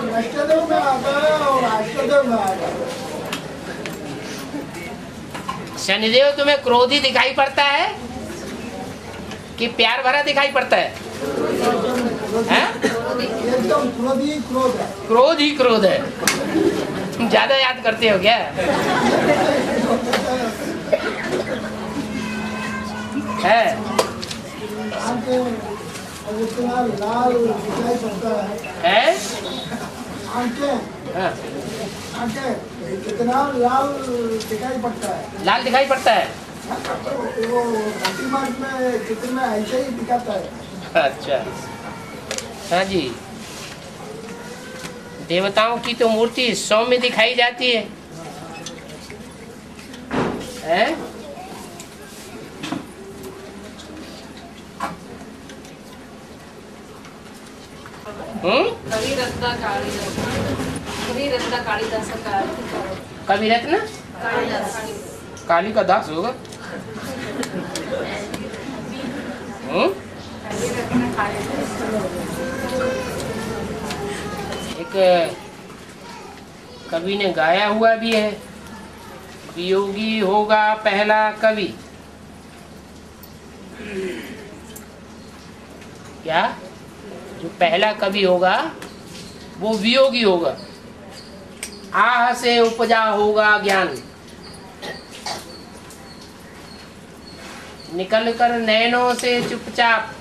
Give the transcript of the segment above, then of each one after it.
नष्टदेव में आता है और अष्टदेव में आता है। शनिदेव तुम्हें क्रोधी दिखाई पड़ता है कि प्यार भरा दिखाई पड़ता है? एकदम क्रोध ही क्रोध है। क्रोध ही क्रोध है। तुम ज्यादा याद करते हो क्या? है इतना लाल दिखाई पड़ता है। आंखें हाँ। आंखें कितना लाल दिखाई पड़ता है। लाल दिखाई पड़ता है। वो प्रतिमार्ग में चित्र में ऐसे ही दिखाता है। अच्छा, हाँ जी। देवताओं की तो मूर्ति सौम्य दिखाई जाती है, हैं? कवि रत्न काली का दास होगा। एक कवि ने गाया हुआ भी है, वियोगी होगा पहला कवि। क्या? जो पहला कवि होगा वो वियोगी होगा। आह से उपजा होगा ज्ञान, निकल कर नैनों से चुपचाप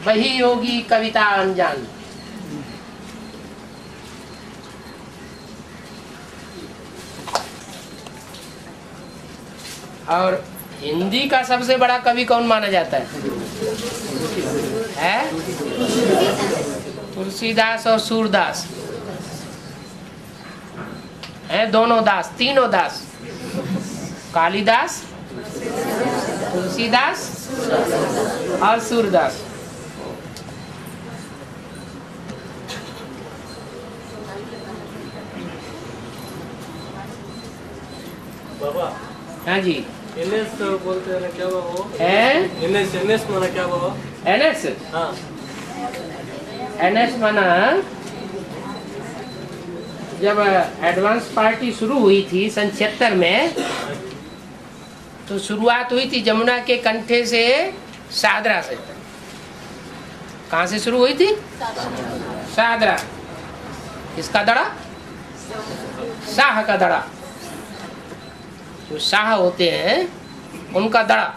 वही होगी कविता अनजान। और हिंदी का सबसे बड़ा कवि कौन माना जाता है? तुलसीदास और सूरदास हैं, दोनों दास, तीनों दास। कालिदास, तुलसीदास और सूरदास। बाबा, हाँ जी। एनएस बोलते हैं ना, क्या वो है? एनएस माना क्या बाबा? एनएस? हाँ, एनएस माना जब एडवांस पार्टी शुरू हुई थी सन 76 में, तो शुरुआत हुई थी जमुना के कंठे से, सादरा से। कहाँ से शुरू हुई थी? सादरा। किसका दड़ा? शाह का दड़ा। जो शाह होते हैं उनका दड़ा।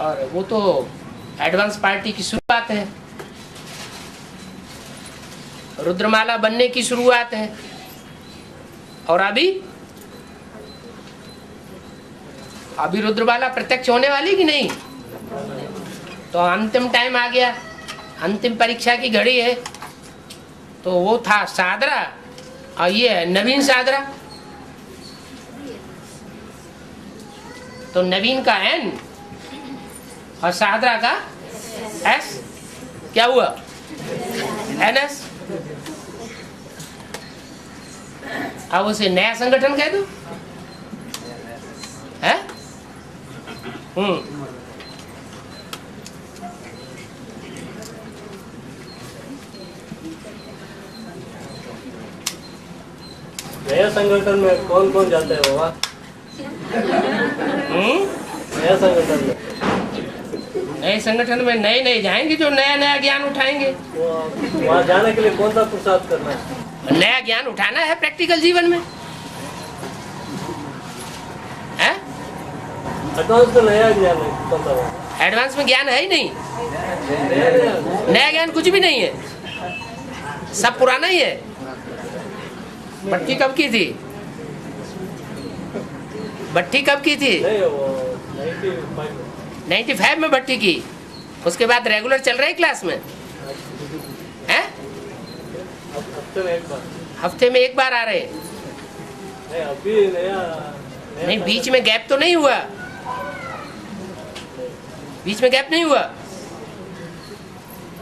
और वो तो एडवांस पार्टी की शुरुआत है, रुद्रमाला बनने की शुरुआत है। और अभी रुद्रमाला प्रत्यक्ष होने वाली कि नहीं? तो अंतिम टाइम आ गया, अंतिम परीक्षा की घड़ी है। तो वो था सादरा और ये है नवीन सादरा। तो नवीन का एन और सादरा का एस, क्या हुआ? एनएस। अब उसे नया संगठन कह दो, है? नया संगठन में कौन कौन जाते हैं बाबा? नया संगठन में, नए संगठन में नए नए जाएंगे जो नया नया ज्ञान उठाएंगे। वहाँ जाने के लिए कौन सा पुरुषार्थ करना है? नया ज्ञान उठाना है प्रैक्टिकल जीवन में, है? एडवांस में नया ज्ञान है कौन सा? एडवांस में ज्ञान है ही नहीं, नया ज्ञान कुछ भी नहीं है, सब पुराना ही है। भट्टी कब की थी? भट्टी कब की थी? 95 में भट्टी की। उसके बाद रेगुलर चल रहा है क्लास में, हैं? हफ्ते में एक बार आ रहे? अभी नया नहीं, बीच में गैप तो नहीं हुआ? बीच में गैप नहीं हुआ?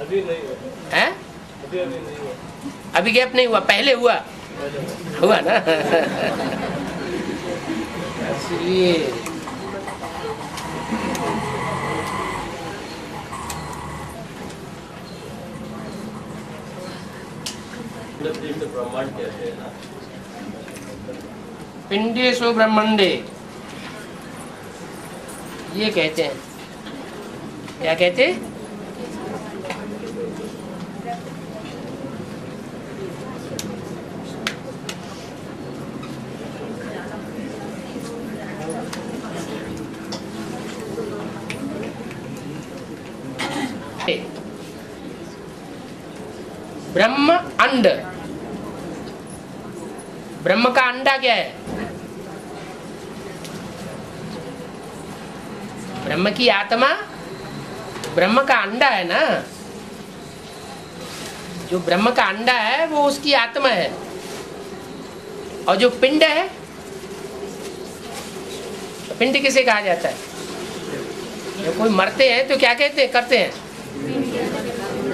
अभी नहीं हुआ, हैं? अभी नहीं हुआ। अभी गैप नहीं हुआ, पहले हुआ ना? इसलिए पिंड ब्रह्मांड कहते हैं ना। पिंडेषु ब्रह्मंडे ये कहते हैं। क्या कहते हैं? ब्रह्म अंड, ब्रह्म का अंडा क्या है? ब्रह्म की आत्मा ब्रह्म का अंडा है ना। जो ब्रह्म का अंडा है वो उसकी आत्मा है। और जो पिंड है, तो पिंड किसे कहा जाता है? जब कोई मरते हैं तो क्या कहते हैं, करते हैं?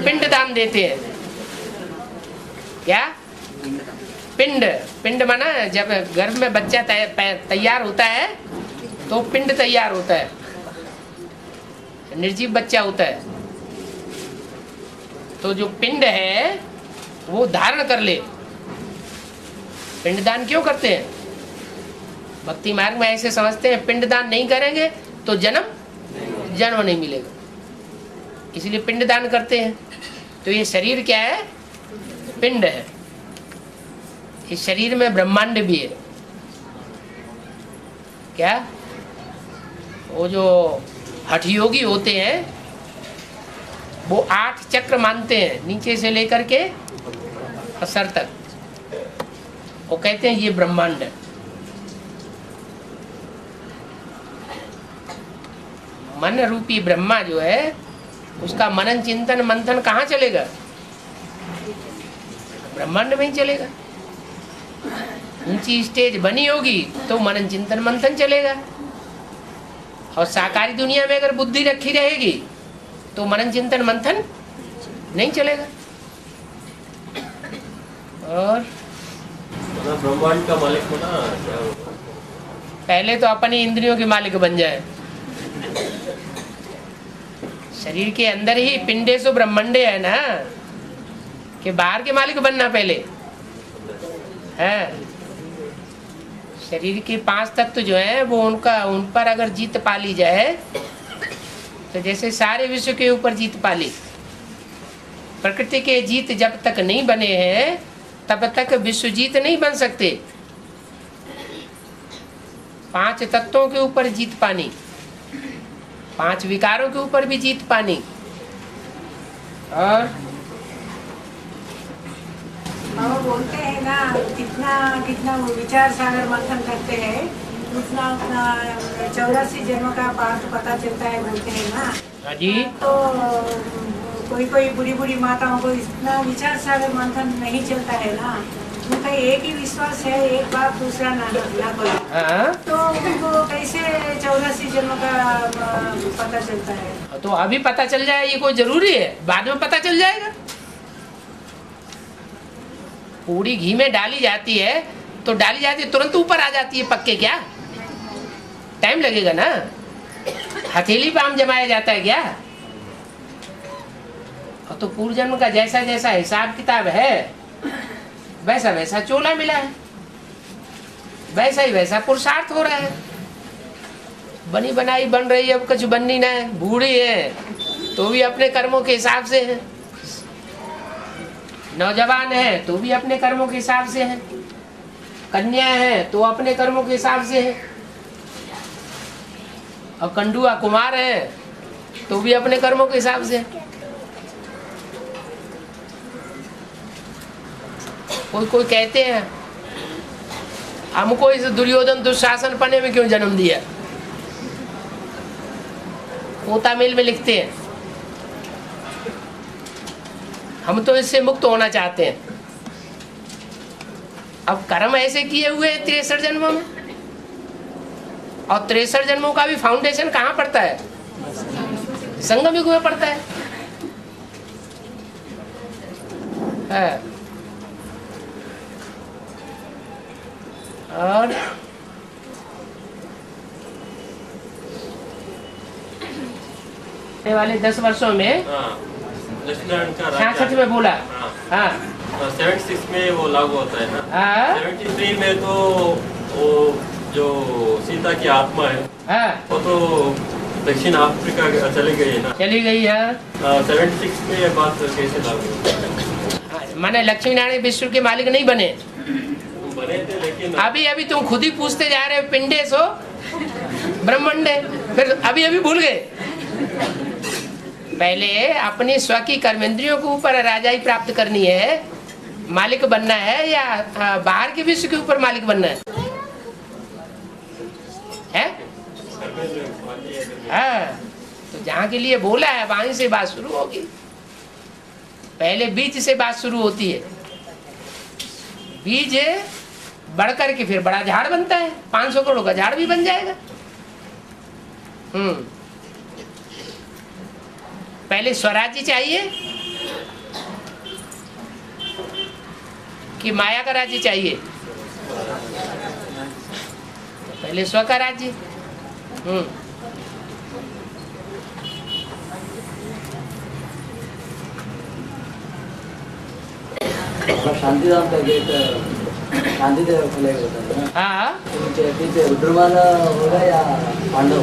पिंड दान देते हैं। क्या? पिंड। पिंड माना जब गर्भ में बच्चा तैयार होता है तो पिंड तैयार होता है, निर्जीव बच्चा होता है। तो जो पिंड है वो धारण कर ले। पिंडदान क्यों करते हैं? भक्ति मार्ग में ऐसे समझते हैं पिंडदान नहीं करेंगे तो जन्म नहीं मिलेगा, इसलिए पिंडदान करते हैं। तो ये शरीर क्या है? पिंड है। इस शरीर में ब्रह्मांड भी है। क्या? वो जो हठयोगी होते हैं वो 8 चक्र मानते हैं, नीचे से लेकर के सर तक। वो कहते हैं ये ब्रह्मांड है। मन रूपी ब्रह्मा जो है उसका मनन चिंतन मंथन कहाँ चलेगा? ब्रह्मांड में ही चलेगा। ऊंची स्टेज बनी होगी तो मनन चिंतन मंथन चलेगा। और साकारी दुनिया में अगर बुद्धि रखी रहेगी तो मनन चिंतन मंथन नहीं चलेगा। और ब्रह्मांड का मालिक बना क्या होगा? पहले तो अपनी इंद्रियों के मालिक बन जाए। शरीर के अंदर ही पिंडेषु ब्रह्मंडे है ना, कि बाहर के मालिक बनना पहले है। शरीर के 5 तत्व जो है वो उन पर अगर जीत पा ली जाए तो जैसे सारे विश्व के ऊपर जीत पा ली। प्रकृति के जीत जब तक नहीं बने हैं तब तक विश्व जीत नहीं बन सकते। 5 तत्वों के ऊपर जीत पानी, 5 विकारों के ऊपर भी जीत पानी। और वो बोलते हैं ना कितना वो विचार सागर मंथन करते हैं उतना 84 जन्म का पाठ पता चलता है बोलते हैं ना। हाँ जी। तो कोई बुरी माताओं को इतना विचार सागर मंथन नहीं चलता है ना। उनका एक ही विश्वास है, एक बात दूसरा ना बोला। हाँ? तो उनको कैसे 84 जन्म का पता चलता है? तो अभी पता चल जाए ये कोई जरूरी है? बाद में पता चल जाएगा। पूरी घी में डाली जाती है तो डाली जाती है तुरंत ऊपर आ जाती है पक्के? क्या टाइम लगेगा ना। हथेली पे आम जमाया जाता है क्या? और तो पूर्व जन्म का जैसा जैसा हिसाब किताब है वैसा वैसा चोला मिला है, वैसा ही वैसा पुरुषार्थ हो रहा है। बनी बनाई बन रही है, अब कुछ बननी ना है। बूढ़ी है तो भी अपने कर्मों के हिसाब से है, नौजवान है तो भी अपने कर्मों के हिसाब से है, कन्या है तो अपने कर्मों के हिसाब से है, और कंडुआ कुमार है तो भी अपने कर्मों के हिसाब से है। कोई कहते हैं हमको इस दुर्योधन दुशासन पने में क्यों जन्म दिया। पोता मेल में लिखते हैं हम तो इससे मुक्त होना चाहते हैं। अब कर्म ऐसे किए हुए हैं 63 जन्मों में, और 63 जन्मों का भी फाउंडेशन कहाँ पड़ता है? संगम युग में पड़ता है। और आने वाले 10 वर्षों में 66 में बोला। हाँ 76 में वो लागू होता है ना। हाँ 73 में तो वो जो सीता की आत्मा है हाँ वो तो दक्षिण अफ्रीका चली गई है ना। चली गई है। 76 में ये बात कैसे लागू हुई? माने लक्ष्मी नारायण विश्व के मालिक नहीं बने। बने थे लेकिन अभी अभी तुम खुद ही पूछते जा रहे हो, पिंडे सो ब्रह्मंडे, फिर अभी अभी भूल गए। पहले अपनी स्व की कर्मेंद्रियों के ऊपर राजाई प्राप्त करनी है, मालिक बनना है, या बाहर के विश्व के ऊपर मालिक बनना है? हाँ, तो जहाँ के लिए बोला है वहीं से बात शुरू होगी। पहले बीज से बात शुरू होती है, बीज बढ़ करके फिर बड़ा झाड़ बनता है, 500 करोड़ का झाड़ भी बन जाएगा। पहले स्वराज्य चाहिए कि माया का राज्य चाहिए? पहले स्व का राज्य। शांतिधाम का गेट शांतिदेव खुलेगा होता है। हाँ पीछे रुद्रमाला होगा या पांडव?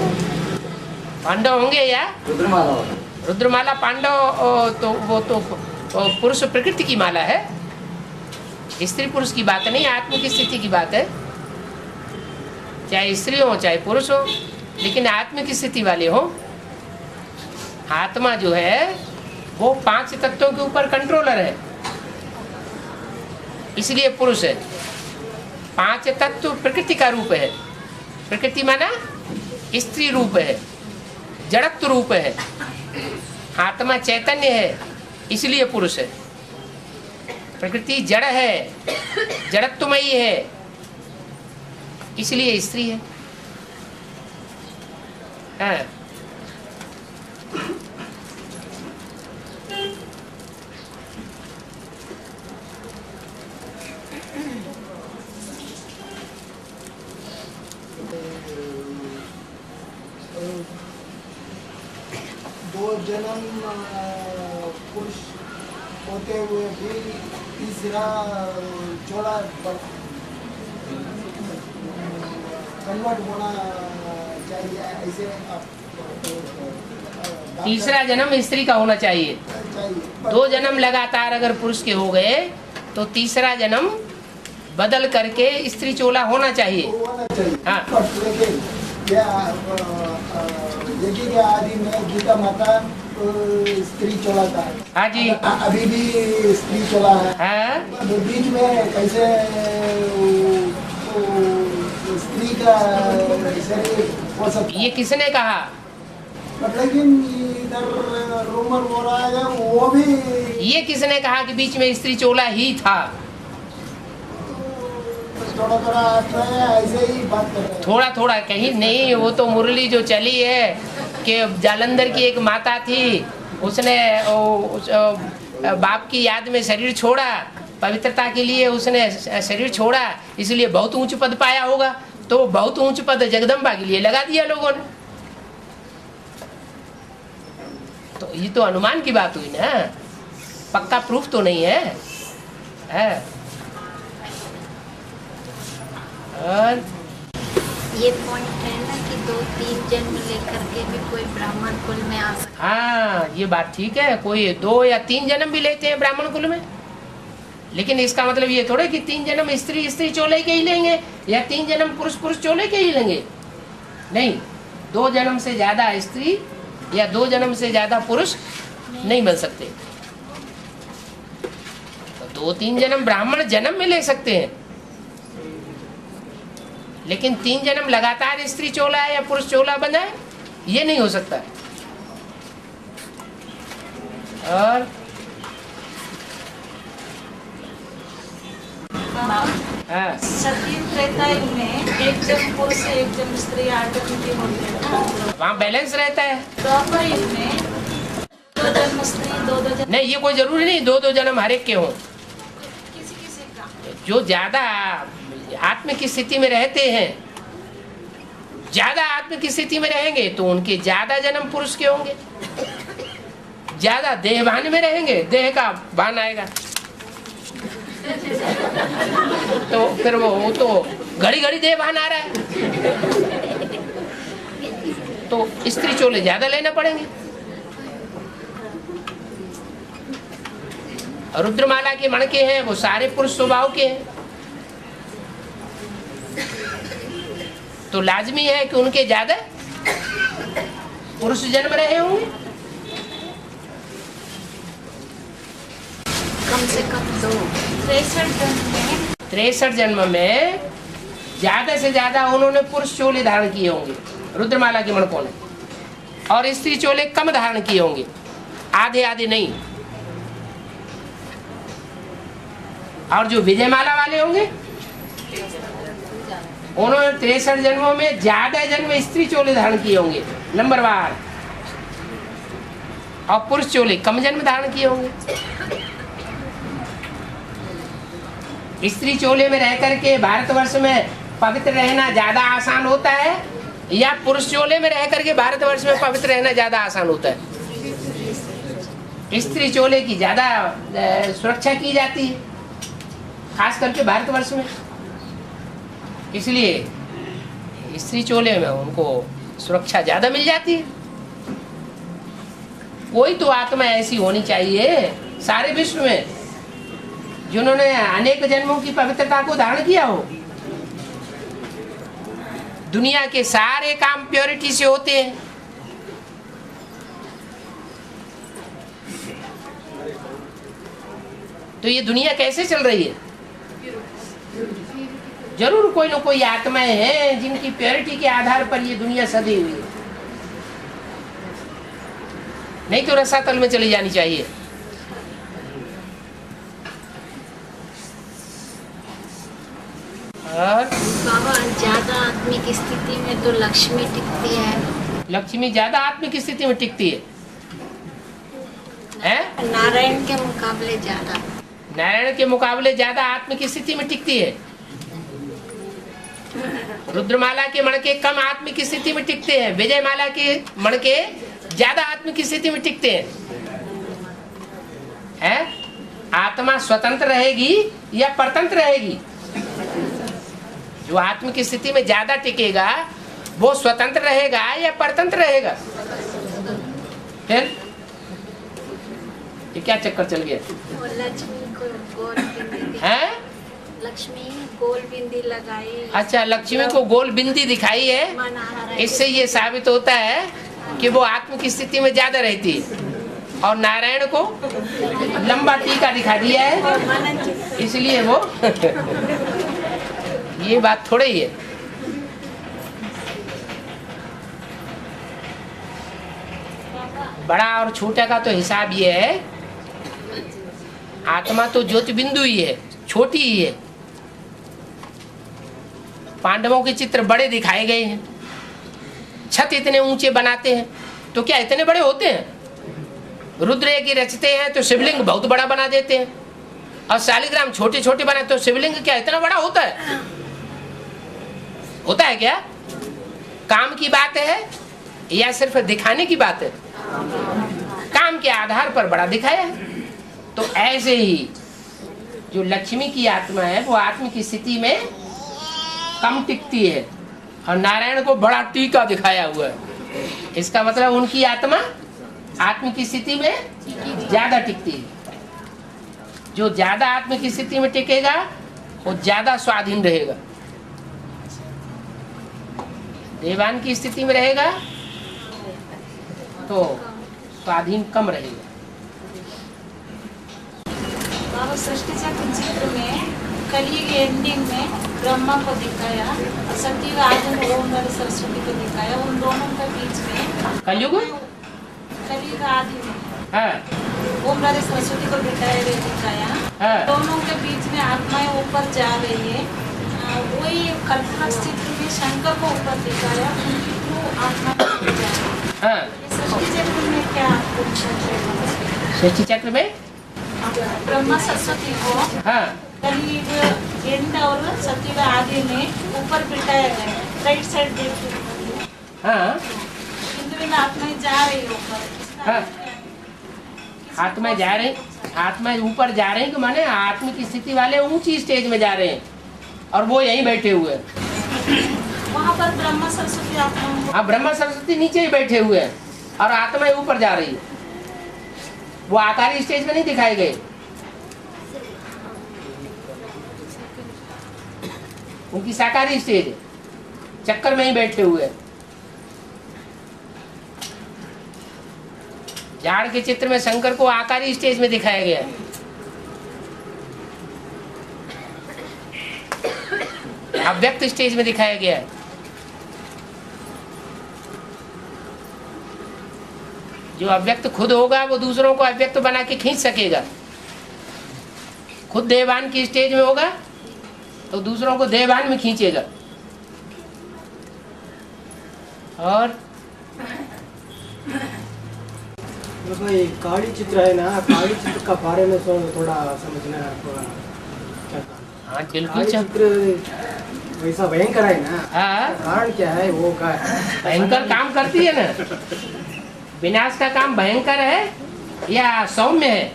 पांडव होंगे या रुद्रमाला होगा। रुद्रमाला पांडव तो वो तो पुरुष प्रकृति की माला है, स्त्री पुरुष की बात नहीं, आत्म की स्थिति की बात है। चाहे स्त्री हो चाहे पुरुष हो, लेकिन आत्म की स्थिति वाले हो। आत्मा जो है वो 5 तत्वों के ऊपर कंट्रोलर है, इसलिए पुरुष है। 5 तत्व प्रकृति का रूप है। प्रकृति माना स्त्री रूप है, जड़त्व रूप है। आत्मा चैतन्य है, इसलिए पुरुष है। प्रकृति जड़ है, जड़त्वमयी है, इसलिए स्त्री है। हाँ। दो जन्म पुरुष होते हुए भी तीसरा चौड़ा कन्वर्ट होना चाहिए, ऐसे तीसरा जन्म स्त्री का होना चाहिए। 2 जन्म लगातार अगर पुरुष के हो गए तो तीसरा जन्म बदल करके स्त्री चोला होना चाहिए। हाँ। लेकिन यज्ञ के आदि में गीता माता स्त्री चोला था। हाँ जी। अभी भी स्त्री चोला है। हाँ। बीच में कैसे स्त्री का शरीर हो सकता? ये किसने कहा? लेकिन इधर रूमर हो रहा है वो भी। ये किसने कहा कि बीच में स्त्री चोला ही था? थोड़ा थोड़ा ऐसे ही बात कर रहे हैं। थोड़ा थोड़ा कहीं नहीं, वो तो मुरली जो चली है कि जालंधर की एक माता थी, उसने बाप की याद में शरीर छोड़ा, पवित्रता के लिए उसने शरीर छोड़ा, इसलिए बहुत ऊंच पद पाया होगा। तो बहुत ऊंच पद जगदम्बा के लिए लगा दिया लोगों ने। तो ये तो अनुमान की बात हुई ना, पक्का प्रूफ तो नहीं है। और ये पॉइंट है ना कि 2-3 जन्म लेकर के भी कोई ब्राह्मण कुल में आ सकता। हाँ, ये बात ठीक है, कोई 2 या 3 जन्म भी लेते हैं ब्राह्मण कुल में, लेकिन इसका मतलब ये थोड़े कि 3 जन्म स्त्री चोले के ही लेंगे या 3 जन्म पुरुष चोले के ही लेंगे। नहीं, 2 जन्म से ज्यादा स्त्री या 2 जन्म से ज्यादा पुरुष नहीं बन सकते। तो 2-3 जन्म ब्राह्मण जन्म में ले सकते हैं, लेकिन 3 जन्म लगातार स्त्री चोला है या पुरुष चोला बना है, ये नहीं हो सकता। और हाँ, सती त्रेता युग में एक जन्म पुरुष से एक जन्म स्त्री ऑटोमेटिक होते हैं ना, वहाँ बैलेंस रहता है। द्वापर युग में 2 जन्म स्त्री 2 जन्म नहीं, ये कोई जरूरी नहीं 2 जन्म हर एक के हों। किसी किसी का जो ज्यादा आत्म की स्थिति में रहते हैं, ज्यादा आत्म की स्थिति में रहेंगे तो उनके ज्यादा जन्म पुरुष के होंगे। ज्यादा देहभान में रहेंगे, देह का भान आएगा। तो फिर वो तो घड़ी घड़ी देवान आ रहा है, तो स्त्री चोले ज्यादा लेना पड़ेंगे। रुद्रमाला के मणके हैं वो सारे पुरुष स्वभाव के हैं, तो लाजमी है कि उनके ज्यादा पुरुष जन्म रहे होंगे। कम से कम 2 63 जन्म में ज्यादा से ज्यादा उन्होंने पुरुष चोले धारण किए होंगे रुद्रमाला के मणकों ने, और स्त्री चोले कम धारण किए होंगे, आधे आधे नहीं। और जो विजयमाला वाले होंगे उन्होंने 63 जन्मों में ज्यादा जन्म स्त्री चोले धारण किए होंगे नंबरवार, और पुरुष चोले कम जन्म धारण किए होंगे। स्त्री चोले में रह करके भारतवर्ष में पवित्र रहना ज्यादा आसान होता है, या पुरुष चोले में रह करके भारतवर्ष में पवित्र रहना ज्यादा आसान होता है? स्त्री चोले की ज्यादा सुरक्षा की जाती है, खास करके भारतवर्ष में, इसलिए स्त्री चोले में उनको सुरक्षा ज्यादा मिल जाती है। कोई तो आत्मा ऐसी होनी चाहिए सारे विश्व में जिन्होंने अनेक जन्मों की पवित्रता को धारण किया हो। दुनिया के सारे काम प्योरिटी से होते हैं, तो ये दुनिया कैसे चल रही है? जरूर कोई ना कोई आत्माएं हैं जिनकी प्योरिटी के आधार पर ये दुनिया सदी हुई है, नहीं तो रसातल में चली जानी चाहिए। और बाबा ज्यादा आत्मिक स्थिति में तो लक्ष्मी टिकती है। लक्ष्मी ज्यादा आत्मिक स्थिति में टिकती है, हैं? नारायण के मुकाबले ज्यादा। नारायण के मुकाबले ज्यादा आत्मिक स्थिति में टिकती है। रुद्रमाला के मणके कम आत्मिक स्थिति में टिकते हैं, विजयमाला के मणके ज्यादा आत्मिक स्थिति में टिकते हैं। आत्मा स्वतंत्र रहेगी या परतंत्र रहेगी? जो आत्मिक स्थिति में ज्यादा टिकेगा वो स्वतंत्र रहेगा या परतंत्र रहेगा? फिर ये क्या चक्कर चल गया? लक्ष्मी को गोल बिंदी हैं? लक्ष्मी गोल बिंदी लगाई। अच्छा, लक्ष्मी को गोल बिंदी दिखाई है, इससे ये साबित होता है कि वो आत्मिक स्थिति में ज्यादा रहती है, और नारायण को लंबा टीका दिखा दिया है, इसलिए वो ये बात थोड़ी ही है। बड़ा और छोटा का तो हिसाब ये है, आत्मा तो ज्योति बिंदु ही है, छोटी ही है। पांडवों के चित्र बड़े दिखाए गए हैं, छत इतने ऊंचे बनाते हैं तो क्या इतने बड़े होते हैं? रुद्र की रचते हैं तो शिवलिंग बहुत बड़ा बना देते हैं, और शालिग्राम छोटे छोटे बनाते तो शिवलिंग क्या इतना बड़ा होता है? होता है क्या? काम की बात है या सिर्फ दिखाने की बात है? काम के आधार पर बड़ा दिखाया है। तो ऐसे ही जो लक्ष्मी की आत्मा है वो आत्मिक स्थिति में कम टिकती है, और नारायण को बड़ा टीका दिखाया हुआ है। इसका मतलब उनकी आत्मा आत्मिक स्थिति में ज्यादा टिकती है। जो ज्यादा आत्मिक स्थिति में टिकेगा वो ज्यादा स्वाधीन रहेगा, देवान की स्थिति में रहेगा तो स्वाधीन कम रहेगा। बाबा सृष्टि चक्र चित्र में कलयुग एंडिंग में ब्रह्मा को दिखाया, सती आदि में ओम वाली सरस्वती को दिखाया, उन दोनों के बीच में कलयुग आदि में हाँ ओम वाली सरस्वती को दिखाया, हाँ। दोनों के बीच में आत्माएं ऊपर जा रही है। वही कल्पना चित्र में शंकर को ऊपर दिखाया, उनकी वो आत्मा ऊपर जा रही है। हाँ। ये सृष्टि चक्र में क्या सृष्टि चक्र में ब्रह्मा सरस्वती को हाँ कलयुग एंड और सतयुग आदि में ऊपर बिठाया गया, राइट साइड देखिए। हाँ हिंदू में आत्माएं जा रही है ऊपर। हाँ, आत्मा जा रही आत्मा ऊपर जा रहे हैं कि माने आत्मिक स्थिति वाले ऊंची स्टेज में जा रहे हैं और वो यहीं बैठे हुए हैं। वहाँ पर ब्रह्मा सरस्वती आत्मा, हाँ, ब्रह्मा सरस्वती नीचे ही बैठे हुए हैं और आत्मा ऊपर जा रही है। वो आकारी स्टेज में नहीं दिखाए गए, उनकी साकारी स्टेज है, चक्कर में ही बैठे हुए हैं। झाड़ के चित्र में शंकर को आकारी स्टेज में दिखाया गया है। अव्यक्त स्टेज में दिखाया गया है। जो अव्यक्त खुद होगा वो दूसरों को अव्यक्त बना के खींच सकेगा। खुद देवान की स्टेज में होगा तो दूसरों को देवान में खींचेगा। और देखो ये काली चित्र है ना, काली चित्र का बारे में थोड़ा समझना है आपको। हाँ बिल्कुल काली चित्र वैसा भयंकर है ना, हाँ, कारण क्या है वो का है? भयंकर काम करती है ना। विनाश का काम भयंकर है या सौम्य है?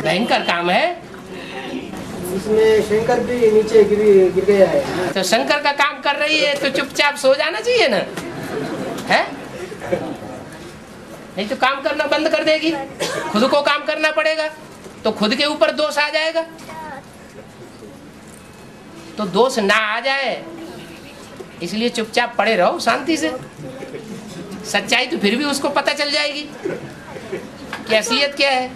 भयंकर काम है। इसमें शंकर भी नीचे गिर गया है। तो शंकर का काम कर रही है तो चुपचाप सो जाना चाहिए ना, है? नहीं तो काम करना बंद कर देगी, खुद को काम करना पड़ेगा तो खुद के ऊपर दोष आ जाएगा। तो दोष ना आ जाए इसलिए चुपचाप पड़े रहो शांति से। सच्चाई तो फिर भी उसको पता चल जाएगी कि असलियत क्या है।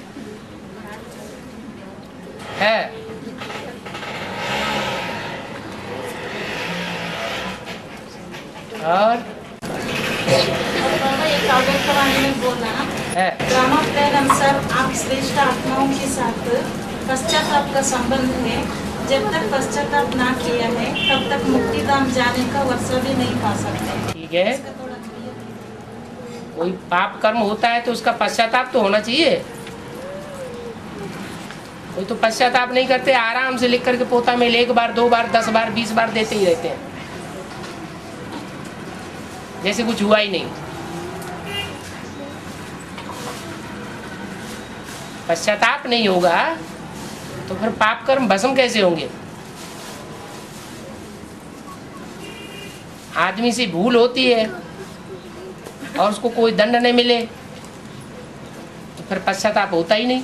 और बाबा एक अव्यक्तवाणी में बोला है रामाप्राय अनुसार आप श्रेष्ठ आत्माओं के साथ पश्चाताप का संबंध है। जब तक पश्चाताप ना किया है तब तक मुक्ति धाम जाने का वर्षा भी नहीं पा सकते। ठीक है, कोई पाप कर्म होता है तो उसका पश्चाताप तो होना चाहिए। कोई तो पश्चाताप नहीं करते, आराम से लिख करके पोता में 1 बार 2 बार 10 बार 20 बार देते ही रहते हैं जैसे कुछ हुआ ही नहीं। पश्चाताप नहीं होगा तो फिर पाप कर्म भस्म कैसे होंगे? आदमी से भूल होती है और उसको कोई दंड नहीं मिले तो फिर पश्चाताप होता ही नहीं।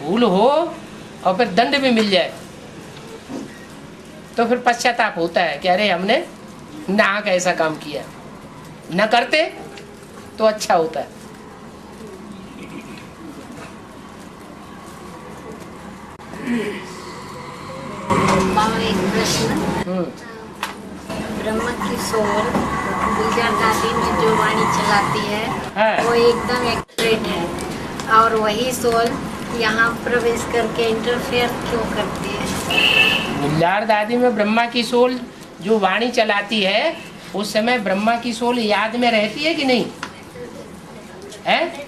भूल हो और फिर दंड भी मिल जाए तो फिर पश्चाताप होता है कि अरे हमने नाहक ऐसा काम किया। न करते तो अच्छा होता है। बाबा एक प्रश्न, ब्रह्मा की सोल गुलजार दादी में जो वाणी चलाती है वो एकदम एक्यूरेट है और वही सोल यहाँ प्रवेश करके इंटरफेयर क्यों करती है? गुलजार दादी में ब्रह्मा की सोल जो वाणी चलाती है उस समय ब्रह्मा की सोल याद में रहती है कि नहीं है?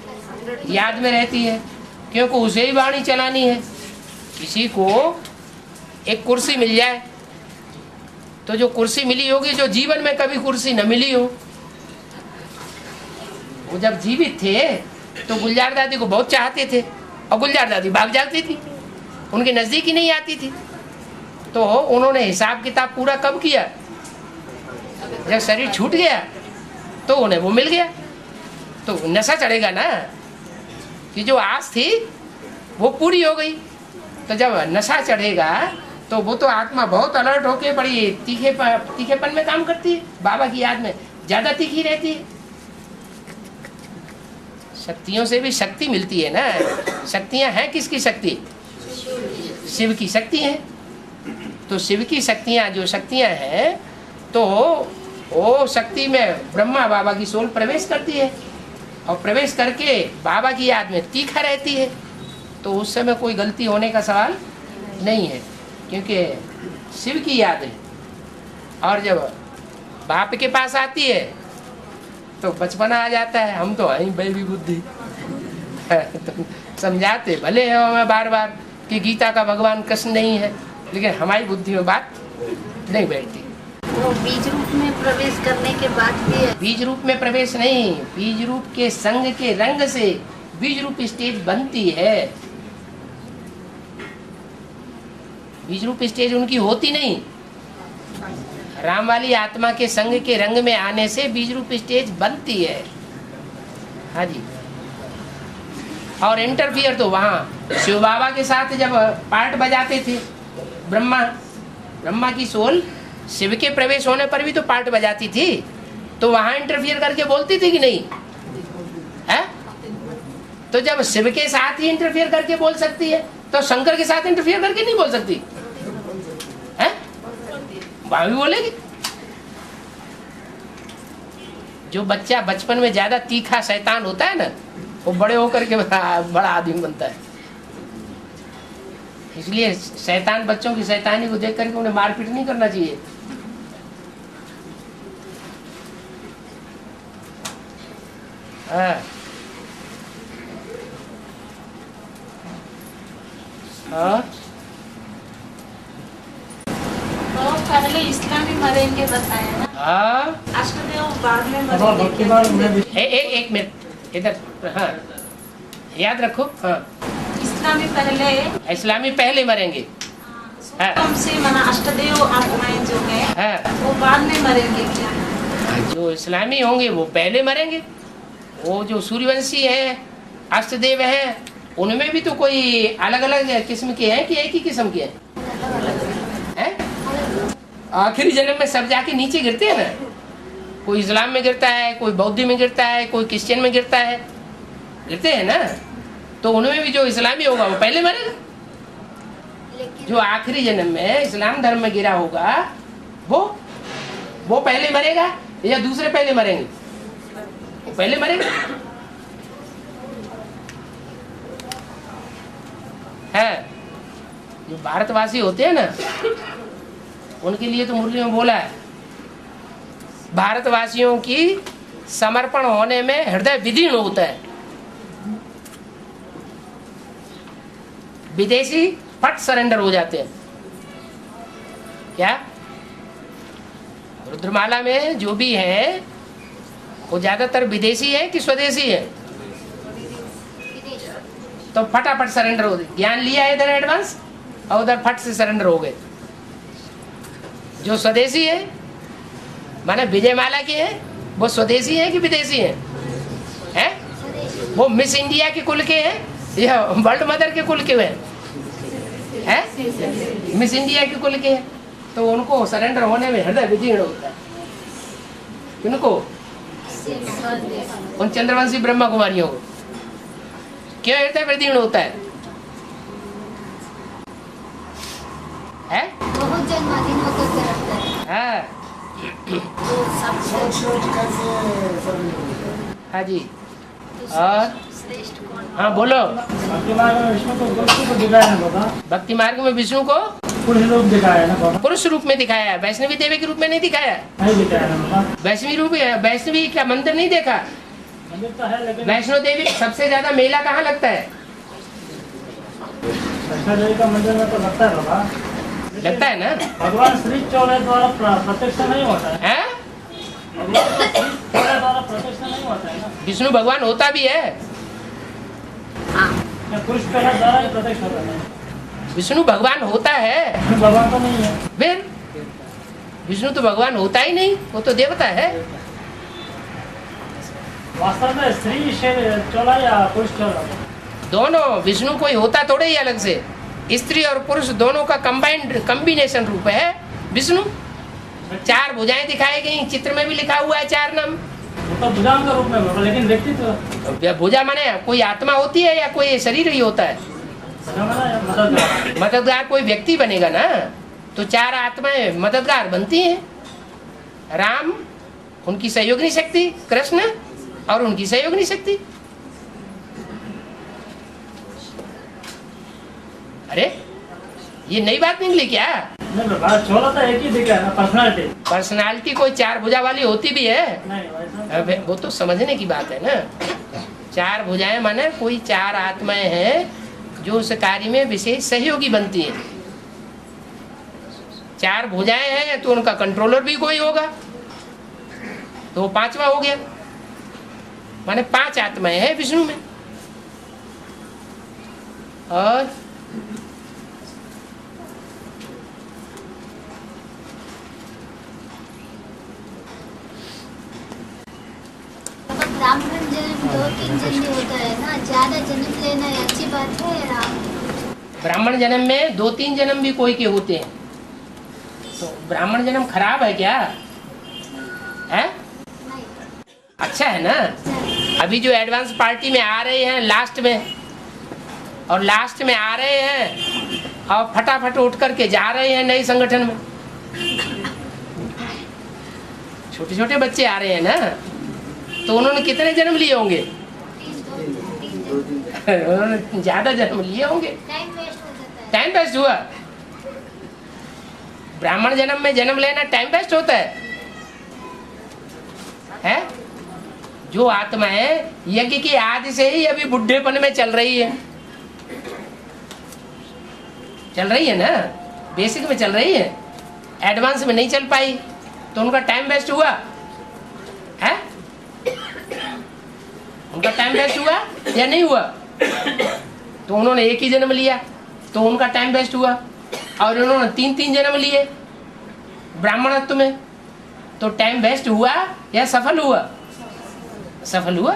याद में रहती है क्योंकि उसे ही वाणी चलानी है। किसी को एक कुर्सी मिल जाए तो जो कुर्सी मिली होगी, जो जीवन में कभी कुर्सी न मिली हो, वो जब जीवित थे तो गुलजार दादी को बहुत चाहते थे और गुलजार दादी भाग जाती थी, उनके नजदीक ही नहीं आती थी। तो उन्होंने हिसाब किताब पूरा कब किया? जब शरीर छूट गया तो उन्हें वो मिल गया। तो नशा चढ़ेगा ना कि जो आस थी वो पूरी हो गई। तो जब नशा चढ़ेगा तो वो तो आत्मा बहुत अलर्ट होके बड़ी तीखेपन में काम करती है। बाबा की याद में ज्यादा तीखी रहती है। शक्तियों से भी शक्ति मिलती है ना। शक्तियां हैं किसकी शक्ति? शिव की शक्ति है। तो शिव की शक्तियां जो शक्तियां हैं तो वो शक्ति में ब्रह्मा बाबा की सोल प्रवेश करती है और प्रवेश करके बाबा की याद में तीखा रहती है। तो उस समय कोई गलती होने का सवाल नहीं है क्योंकि शिव की याद है। और जब बाप के पास आती है तो बचपना आ जाता है। हम तो आई बेबी बुद्धि तो समझाते भले हैं हमें बार बार कि गीता का भगवान कृष्ण नहीं है, लेकिन हमारी बुद्धि में बात नहीं बैठती। वो बीज रूप में प्रवेश करने के बाद भी है। बीज रूप में प्रवेश नहीं, बीज रूप के संग के रंग से बीज रूप स्टेज बनती है। बीज रूप स्टेज उनकी होती नहीं। राम वाली आत्मा के संग के रंग में आने से बीज रूप स्टेज बनती है। हाँ जी। और इंटरफियर तो वहां शिव बाबा के साथ जब पार्ट बजाते थे, ब्रह्मा की सोल शिव के प्रवेश होने पर भी तो पार्ट बजाती थी, तो वहां इंटरफियर करके बोलती थी कि नहीं है? तो जब शिव के साथ ही इंटरफियर करके बोल सकती है, तो शंकर के साथ इंटरफियर करके नहीं बोल सकती है? वहां भी बोलेगी। जो बच्चा बचपन में ज्यादा तीखा शैतान होता है ना, वो बड़े होकर के बड़ा आदमी बनता है। इसलिए शैतान बच्चों की शैतानी को देख करके उन्हें मारपीट नहीं करना चाहिए। हाँ। हाँ। तो पहले इस्लामी मरेंगे बताया ना। हाँ। अष्टदेव बाद में मरेंगे। एक मिनट इधर। हाँ, याद रखो। हाँ, इस्लामी पहले मरेंगे। कम से मना अष्टदेव आत्माएं जो है वो बाद में मरेंगे क्या? जो इस्लामी होंगे वो पहले मरेंगे। वो जो सूर्यवंशी है, अष्टदेव है, उनमें भी तो कोई अलग अलग किस्म के हैं कि एक ही किस्म के हैं? आखिरी जन्म में सब जाके नीचे गिरते हैं ना। कोई इस्लाम में गिरता है, कोई बौद्ध में गिरता है, कोई क्रिश्चियन में गिरता है, गिरते हैं ना। तो उनमें भी जो इस्लामी होगा वो पहले मरेगा। जो आखिरी जन्म में इस्लाम धर्म में गिरा होगा वो पहले मरेगा या दूसरे पहले मरेंगे? वो पहले मरेगा। है जो भारतवासी होते हैं ना, उनके लिए तो मुरली में बोला है, भारतवासियों की समर्पण होने में हृदय विदीर्ण होता है। विदेशी फट सरेंडर हो जाते हैं। क्या रुद्रमाला में जो भी है वो ज्यादातर विदेशी है कि स्वदेशी है? तो फटाफट सरेंडर हो गए। ज्ञान लिया है इधर एडवांस और उधर फट से सरेंडर हो गए। जो स्वदेशी है माने विजयमाला के है, वो स्वदेशी है कि विदेशी है? वो मिस इंडिया के कुल के है या वर्ल्ड मदर के कुल के हैं? मिस इंडिया के कुल के हैं, तो उनको सरेंडर होने में हृदय विदीर्ण होता है। किनको? उन चंद्रवंशी ब्रह्मा कुमारियों को क्यों हृदय विदीर्ण होता है? बहुत जन्माधीनों को रखता है। हाँ। हाँ जी। और हाँ बोलो। भक्ति मार्ग में विष्णु को दिखाया है बाबा। भक्ति मार्ग में विष्णु को पुरुष रूप दिखाया है बाबा। पुरुष रूप में दिखाया है, वैष्णवी देवी के रूप में नहीं दिखाया। नहीं दिखाया है बाबा। वैष्णवी का मंदिर नहीं देखा? मंदिर तो है लेकिन वैष्णो देवी सबसे ज्यादा मेला कहाँ लगता है? वैष्णो देवी का मंदिर में तो लगता है बाबा। लगता है ना। भगवान श्री चौड़े द्वारा प्रत्यक्ष नहीं होता है। भगवान श्री चौड़े द्वारा प्रत्यक्ष नहीं होता है ना। विष्णु भगवान होता भी है। पुरुष पहला द्वारा ही प्रत्यक्ष होता है। विष्णु भगवान होता है, भगवान तो नहीं है। फिर विष्णु तो भगवान होता ही नहीं, वो तो देवता है। वास्तव में स्त्री चौला या पुरुष चौला दोनों। विष्णु कोई होता थोड़े ही अलग से। स्त्री और पुरुष दोनों का कंबाइंड कॉम्बिनेशन रूप है विष्णु। 4 भुजाएं दिखाई गई, चित्र में भी लिखा हुआ है 4 नाम। तो भुजा का रूप में, लेकिन व्यक्ति तो भुजा माने कोई आत्मा होती है या कोई शरीर ही होता है? मददगार कोई व्यक्ति बनेगा ना, तो 4 आत्माएं मददगार बनती हैं। राम उनकी सहयोगिनी शक्ति, कृष्ण और उनकी सहयोगिनी शक्ति। अरे ये नई बात निकली क्या? चोला तो एक ही दिखा है ना, पर्सनालिटी। पर्सनालिटी कोई 4 भुजा वाली होती भी है? नहीं, वो तो समझने की बात है ना। 4 भुजाएं माने कोई 4 आत्माएं हैं जो उस कार्य में विशेष सहयोगी बनती हैं। 4 भुजाएं हैं तो उनका कंट्रोलर भी कोई होगा, तो 5वां हो गया। माने 5 आत्माएं हैं विष्णु में। और ब्राह्मण जन्म 2-3 जन्म होता है ना, ज्यादा जन्म लेना अच्छी बात है या? ब्राह्मण जन्म में 2-3 जन्म भी कोई के होते हैं, तो ब्राह्मण जन्म खराब है क्या है? नहीं, अच्छा है ना। अभी जो एडवांस पार्टी में आ रहे हैं लास्ट में, और लास्ट में आ रहे हैं और फटाफट उठ करके जा रहे हैं नए संगठन में, छोटे छोटे बच्चे आ रहे हैं ना, तो उन्होंने कितने जन्म लिए होंगे? 3 उन्होंने ज्यादा जन्म लिए होंगे, टाइम वेस्ट हो जाता है। टाइम वेस्ट हुआ। ब्राह्मण जन्म में जन्म लेना टाइम वेस्ट होता है? जो आत्मा है यज्ञ की आदि से ही अभी बुढ़ेपन में चल रही है, ना, बेसिक में चल रही है, एडवांस में नहीं चल पाई, तो उनका टाइम वेस्ट हुआ है? उनका टाइम वेस्ट हुआ या नहीं हुआ? तो उन्होंने एक ही जन्म लिया तो उनका टाइम वेस्ट हुआ, और उन्होंने 3-3 जन्म लिए ब्राह्मणत्व में, तो टाइम वेस्ट हुआ या सफल हुआ? सफल हुआ।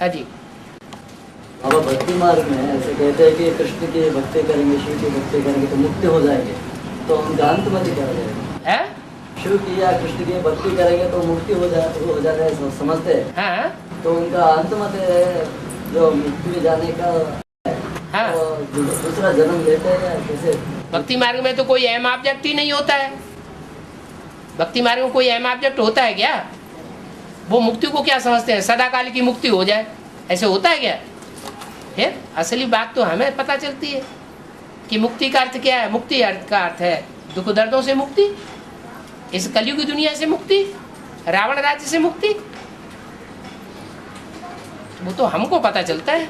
हाँ जी। अब भक्ति मार्ग में ऐसे कहते हैं कि कृष्ण की भक्ति करेंगे, शिव की भक्ति करेंगे तो मुक्ति हो जाएंगे, तो उनका अंत मत क्या हो जाएगा? है? शिव की या कृष्ण की भक्ति करेंगे तो मुक्ति हो जाता है समझते हैं। हाँ? तो उनका अंत मत है जो मुक्ति में जाने का, हाँ? तो दूसरा जन्म लेते हैं या कैसे? भक्ति मार्ग में तो कोई अहम ऑब्जेक्ट ही नहीं होता है। भक्ति मार्ग में कोई अहम ऑब्जेक्ट होता है क्या? वो मुक्ति को क्या समझते हैं? सदाकाल की मुक्ति हो जाए, ऐसे होता है क्या? फिर असली बात तो हमें पता चलती है कि मुक्ति का अर्थ क्या है। मुक्ति अर्थ का अर्थ है दुख दर्दों से मुक्ति, इस कलयुग की दुनिया से मुक्ति, रावण राज्य से मुक्ति, वो तो हमको पता चलता है।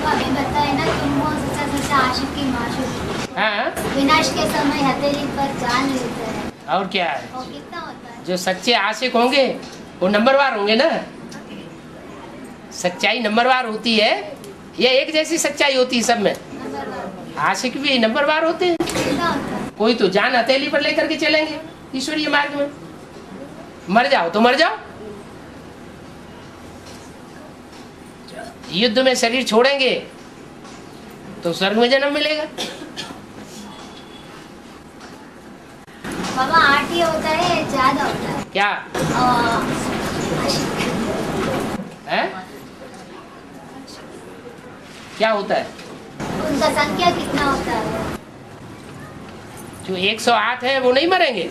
अभी बताए ना तुम वो सच्चा आशिक की माशूक, हाँ? विनाश के समय हथेली पर जान लेता है। और क्या है? और कितना होता है? जो सच्चे आशिक होंगे वो नंबरवार होंगे ना। सच्चाई नंबरवार होती है, ये एक जैसी सच्चाई होती है सब में। आशिक भी नंबरवार होते हैं। कितना होता है? कोई तो जान हथेली पर लेकर के चलेंगे ईश्वरीय मार्ग में, मर जाओ तो मर जाओ, युद्ध में शरीर छोड़ेंगे तो स्वर्ग में जन्म मिलेगा। बाबा 8 ही होता है, ज्यादा होता है क्या आशिक? है? क्या होता है? उनका संख्या कितना होता है? जो 108 है वो नहीं मरेंगे,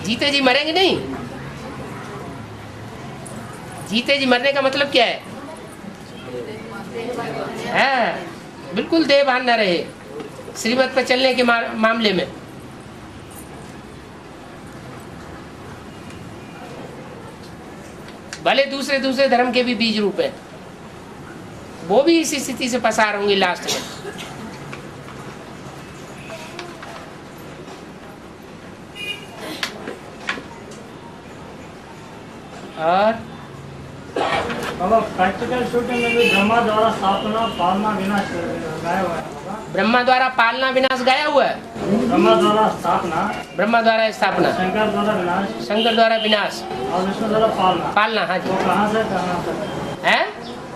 जीते जी मरेंगे नहीं। जीते जी मरने का मतलब क्या है? बिल्कुल देह भान न रहे श्रीमत पर चलने के मामले में। भले दूसरे दूसरे धर्म के भी बीज रूप है, वो भी इसी स्थिति से पसार होंगे लास्ट में। और प्रैक्टिकल शूटिंग में भी ब्रह्मा द्वारा स्थापना पालना विनाश गाया हुआ है। ब्रह्मा द्वारा पालना विनाश गाया हुआ है। ब्रह्मा द्वारा स्थापना, ब्रह्मा द्वारा स्थापना, शंकर द्वारा विनाश, शंकर द्वारा विनाश और विष्णु द्वारा पालना। पालना। हाँ जी। वो कहाँ से है?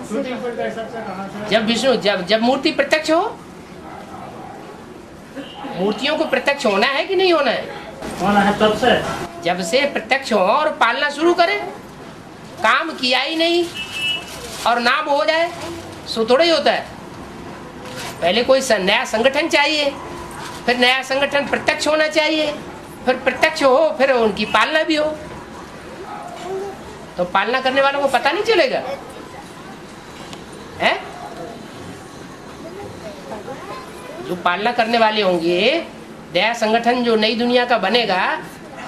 शूटिंग फिट का हिसाब से कहाँ से? जब विष्णु जब मूर्ति प्रत्यक्ष हो, मूर्तियों को प्रत्यक्ष होना है कि नहीं होना है? होना है तब से। जब से प्रत्यक्ष हो और पालना शुरू करे, काम किया ही नहीं और नाम हो जाए सो थोड़ा ही होता है। पहले कोई नया संगठन चाहिए, फिर नया संगठन प्रत्यक्ष होना चाहिए, फिर प्रत्यक्ष हो फिर उनकी पालना भी हो, तो पालना करने वालों को पता नहीं चलेगा है? जो पालना करने वाले होंगे, नया संगठन जो नई दुनिया का बनेगा,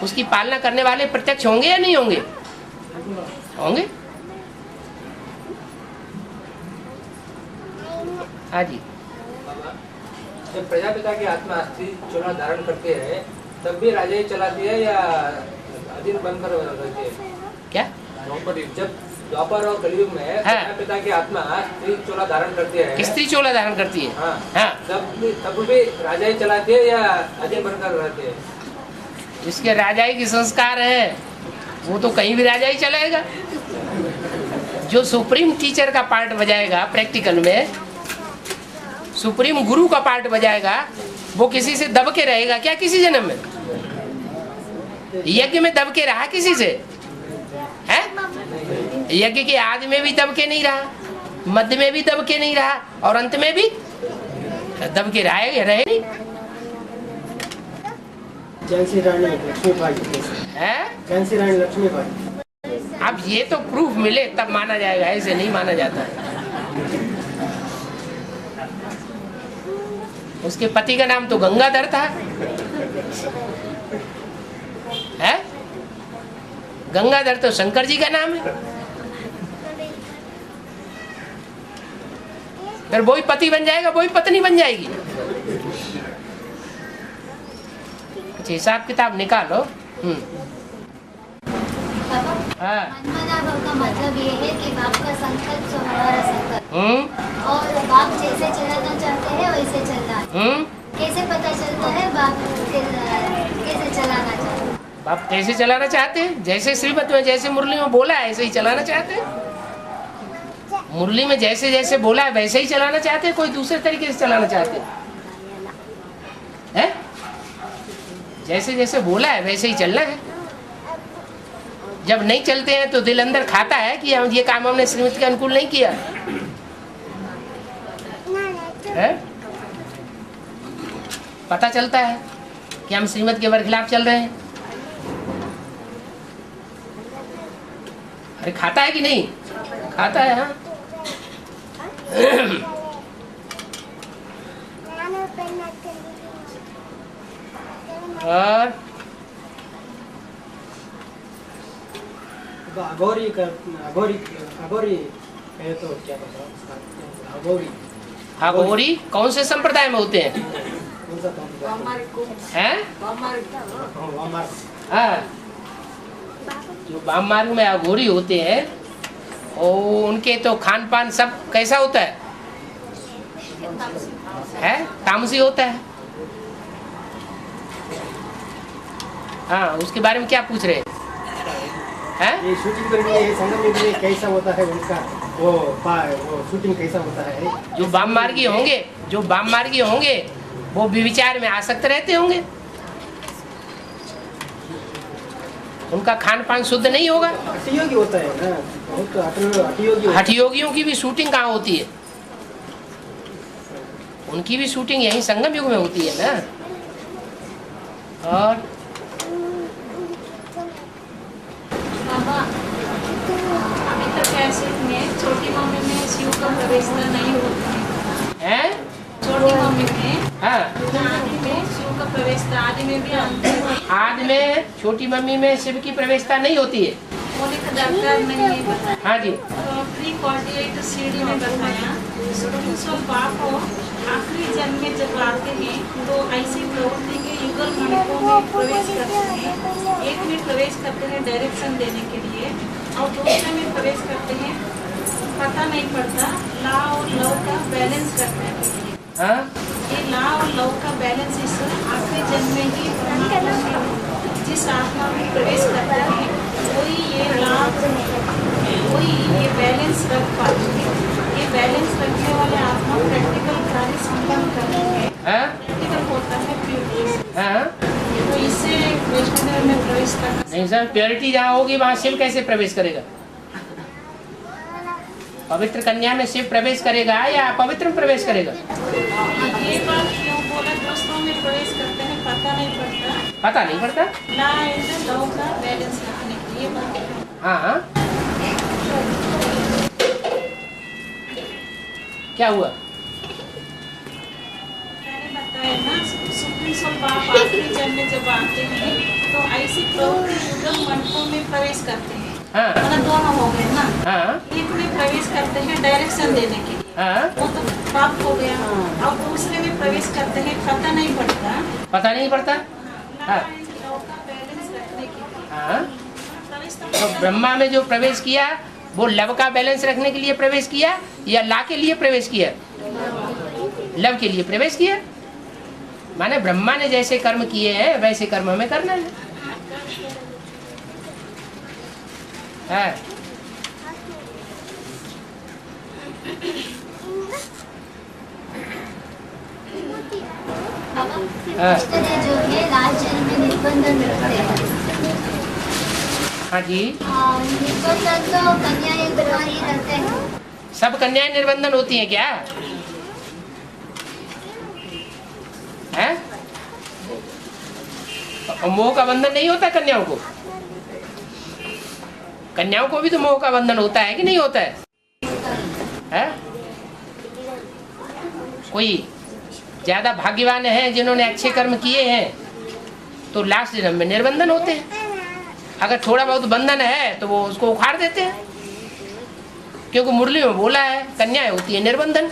उसकी पालना करने वाले प्रत्यक्ष होंगे या नहीं होंगे? होंगे। हाँ जी। जब प्रजापिता की आत्मा अस्थि चूर्ण धारण करती है तब भी राजा ही चलाती है या अधीन बनकर रहती है? क्या? द्रौपदी जब द्वापर और कलयुग में पिता की आत्मा स्त्री चोला धारण करती है, स्त्री चोला धारण करती है, हाँ, तब भी राजा ही चलाते हैं या अजय बनकर रहते हैं? जिसके राजाई की संस्कार है वो तो कहीं भी राजा ही चलाएगा। जो सुप्रीम टीचर का पार्ट बजाएगा प्रैक्टिकल में, सुप्रीम गुरु का पार्ट बजाएगा, वो किसी से दब के रहेगा क्या? किसी जन्म में यज्ञ में दब के रहा किसी से है? यज्ञ के आदि में भी दब के नहीं रहा, मध्य में भी दब के नहीं रहा, और अंत में भी दब के रहे नहीं। झांसी रानी लक्ष्मीबाई है, झांसी रानी लक्ष्मीबाई। अब ये तो प्रूफ मिले तब माना जाएगा, ऐसे नहीं माना जाता। उसके पति का नाम तो गंगाधर था, है? गंगाधर तो शंकर जी का नाम है। फिर वही पति बन जाएगा, वही पत्नी बन जाएगी। अच्छा, हिसाब किताब निकालो। हाँ, का मतलब ये है कि बाप का संकल्प सो हमारा संकल्प, और बाप जैसे चलाना चाहते हैं वैसे चलना है। कैसे पता चलता है बाप कैसे चलाना चाहते हैं? बाप कैसे चलाना चाहते हैं? जैसे श्रीमत में, जैसे मुरली में बोला है ऐसे ही चलाना चाहते हैं। मुरली में जैसे जैसे बोला है वैसे ही चलाना चाहते हैं, कोई दूसरे तरीके से चलाना चाहते हैं? जैसे जैसे बोला है वैसे ही चलना है। जब नहीं चलते हैं तो दिल अंदर खाता है कि हम ये काम हमने श्रीमत के अनुकूल नहीं किया है? पता चलता है कि हम श्रीमत के बरखिलाफ चल रहे हैं। अरे खाता है कि नहीं? खाता है। हाँ, और अघोरी कहे तो क्या बताओ? अघोरी, अघोरी कौन से संप्रदाय में होते हैं? हैं? हाँ, जो वाम मार्ग में अघोरी होते हैं और उनके तो खान पान सब कैसा होता है? तामसी होता है। हाँ, उसके बारे में क्या पूछ रहे हैं? ये शूटिंग करने ये संगम युग में कैसा होता है उनका, वो शूटिंग कैसा होता है? जो वाम मार्गी होंगे, जो वाम मार्गी होंगे वो विचार में आसक्त रहते होंगे, उनका खान पान शुद्ध नहीं होगा। हठयोगी होता है ना, बहुत हठयोगियों की भी शूटिंग कहाँ होती है? उनकी भी शूटिंग यही संगम युग में होती है ना। और अभी तक ऐसे में छोटी मम्मी में शिव का प्रवेश नहीं होता है? छोटी मम्मी में, हाँ, आदि में शिव का प्रवेश, आदि में भी आदि में छोटी मम्मी में शिव की प्रवेशता नहीं होती है। डॉक्टर नहीं बताया। हाँ जी, 348 सीढ़ी में बताया बाप को आखिरी जन्म में जब आते हैं तो ऐसी प्रवृत्ति के युगल मणिकों में प्रवेश करते हैं। एक में प्रवेश करते हैं डायरेक्शन देने के लिए, और दूसरे में प्रवेश करते हैं पता नहीं पड़ता ला और लव का बैलेंस करने के लिए। हाँ? ये ला और लव का बैलेंस इस आखिरी जन्म में ही परमात्मा में जिस आत्मा में प्रवेश करते हैं वही ये ला, वही ये बैलेंस रख पाते हैं। ये बैलेंस रखने वाले आत्मा प्रैक्टिकल कार्य संपन्न करते हैं। प्रैक्टिकल होता है प्योरिटी। हाँ? तो इससे वैष्णव में प्रवेश करना नहीं सर, प्योरिटी जहाँ होगी वहाँ शिव कैसे प्रवेश करेगा? पवित्र कन्या में शिव प्रवेश करेगा या अपवित्र में प्रवेश करेगा? ये बात क्यों बोला? दोस्तों में प्रवेश करते हैं पता नहीं पड़ता। पता नहीं पड़ता? ला एंड लव का बैलेंस रखने के लिए बात। हाँ, क्या हुआ? मैंने बताया ना, सुप्रीम सोल बाप आखिरी जन्म में जब आते हैं तो ऐसी प्रवृत्ति युगल मंडपों में प्रवेश करते हैं। हाँ, मतलब दोनों हो गए ना। हाँ, एक में प्रवेश करते हैं डायरेक्शन देने के लिए, हाँ, वो तो बाप हो गया, और दूसरे में प्रवेश करते हैं पता नहीं पड़ता। पता नहीं पड़ता? हाँ, लव का बैलेंस रखने के लिए हाँ, प्रवेश तो ब्रह्मा में जो प्रवेश किया वो लव का बैलेंस रखने के लिए प्रवेश किया या ला के लिए प्रवेश किया? लव के लिए प्रवेश किया। माने ब्रह्मा ने जैसे कर्म किए हैं वैसे कर्म हमें करना है। जो है लास्ट जन्म में निबंधन रखते हैं। हाँ जी, निबंधन तो कन्याएं परिवार ही करते हैं। सब कन्याएं निर्बंधन होती हैं क्या? है? मोह का बंधन नहीं होता कन्याओं को? कन्याओं को भी तो मोह का बंधन होता है कि नहीं होता है? कोई ज्यादा भाग्यवान है जिन्होंने अच्छे कर्म किए हैं तो लास्ट जन्म में निर्बंधन होते हैं। अगर थोड़ा बहुत बंधन है तो वो उसको उखाड़ देते हैं, क्योंकि मुरली में बोला है कन्याएं होती है निर्बंधन।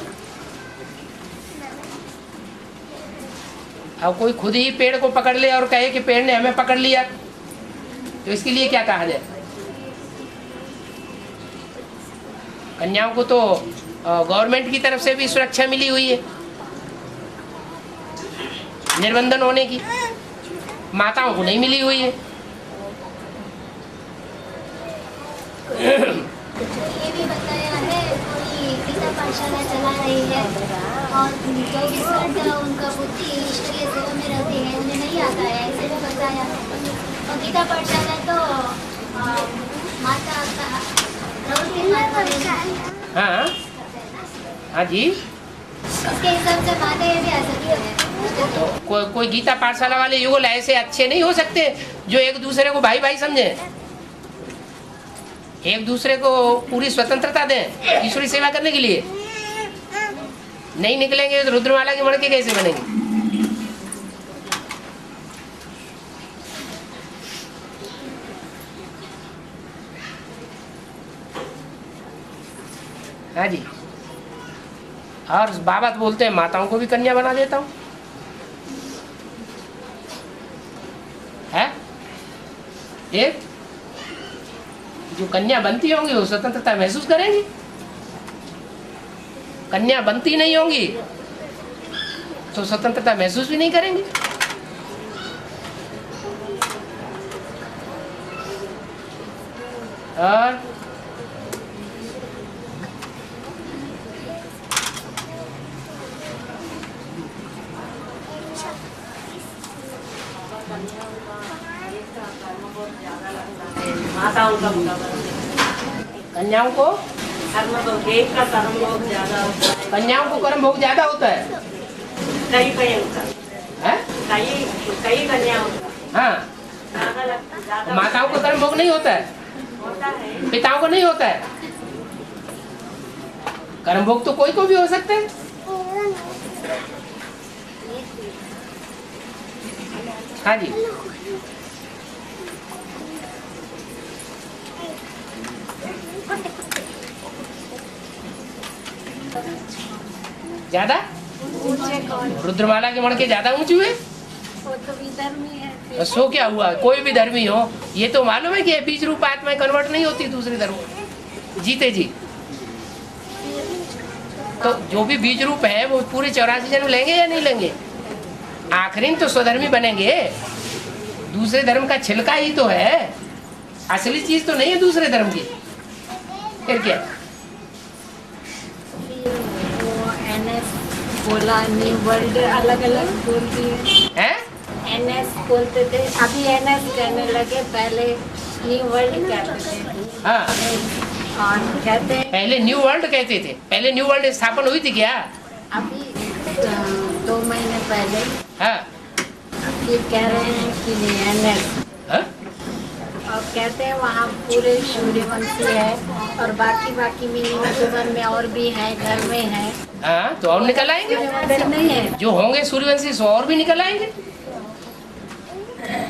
अब कोई खुद ही पेड़ को पकड़ ले और कहे कि पेड़ ने हमें पकड़ लिया, तो इसके लिए क्या कहा जाए? कन्याओं को तो गवर्नमेंट की तरफ से भी सुरक्षा मिली हुई है निर्बंधन होने की, माताओं को नहीं मिली हुई है। ये भी बताया है कोई गीता पाठशाला चला रही है और जो विसर्ग उनका बुद्धि ईश्वरीय सेवा में रहती है, उन्हें नहीं आता है, ऐसे भी बताया है। और गीता पाठशाला तो माता का हाँ हाँ जी, इसके हिसाब से माताएं भी आ सकती है। तो कोई गीता पाठशाला वाले युगल ऐसे अच्छे नहीं हो सकते जो एक दूसरे को भाई भाई समझे, एक दूसरे को पूरी स्वतंत्रता दें ईश्वरी सेवा करने के लिए? नहीं निकलेंगे तो रुद्रमाला के मणके कैसे बनेंगे? हाँ जी। और बाबा तो बोलते हैं माताओं को भी कन्या बना देता हूँ, है? एक जो कन्या बनती होंगी वो स्वतंत्रता महसूस करेंगी, कन्या बनती नहीं होंगी तो स्वतंत्रता महसूस भी नहीं करेंगी। और माताओं का मुकाबला कन्याओं को कर्म भोग, एक का कर्म भोग ज्यादा होता है। कन्याओं को कर्म भोग ज्यादा होता है। कई कई होता है? कई कन्या होता हाँ, है। माताओं को कर्म भोग नहीं होता है, होता है। पिताओं को नहीं होता है। कर्म भोग तो कोई को भी हो सकते हैं। हाँ जी, ज्यादा रुद्रमाला के मणके ज्यादा ऊंचे हुए? वो तो विधर्मी है। तो सो क्या हुआ? कोई भी धर्मी हो, ये तो मालूम है कि बीज रूप आत्मा कन्वर्ट नहीं होती दूसरे धर्म जीते जी। तो जो भी बीज रूप है वो पूरे 84 जन्म लेंगे या नहीं लेंगे? आखिरी तो स्वधर्मी बनेंगे। दूसरे धर्म का छिलका ही तो है, असली चीज तो नहीं है दूसरे धर्म की। फिर क्या? बोला न्यू वर्ल्ड अलग अलग बोलती है। NS बोलते थे, अभी NS कहने लगे, पहले न्यू वर्ल्ड कहते थे। हाँ, और कहते हैं पहले न्यू वर्ल्ड कहते थे। पहले न्यू वर्ल्ड स्थापन हुई थी क्या? अभी 2 महीने पहले। हाँ, ये कह रहे हैं कि नहीं NS। हाँ? और कहते हैं वहाँ पूरे सूर्यवंशी है और बाकी मिनी में और भी है, घर में है। हाँ, तो और निकल आएंगे। नहीं है जो होंगे सूर्यवंशी सो और भी निकल आएंगे।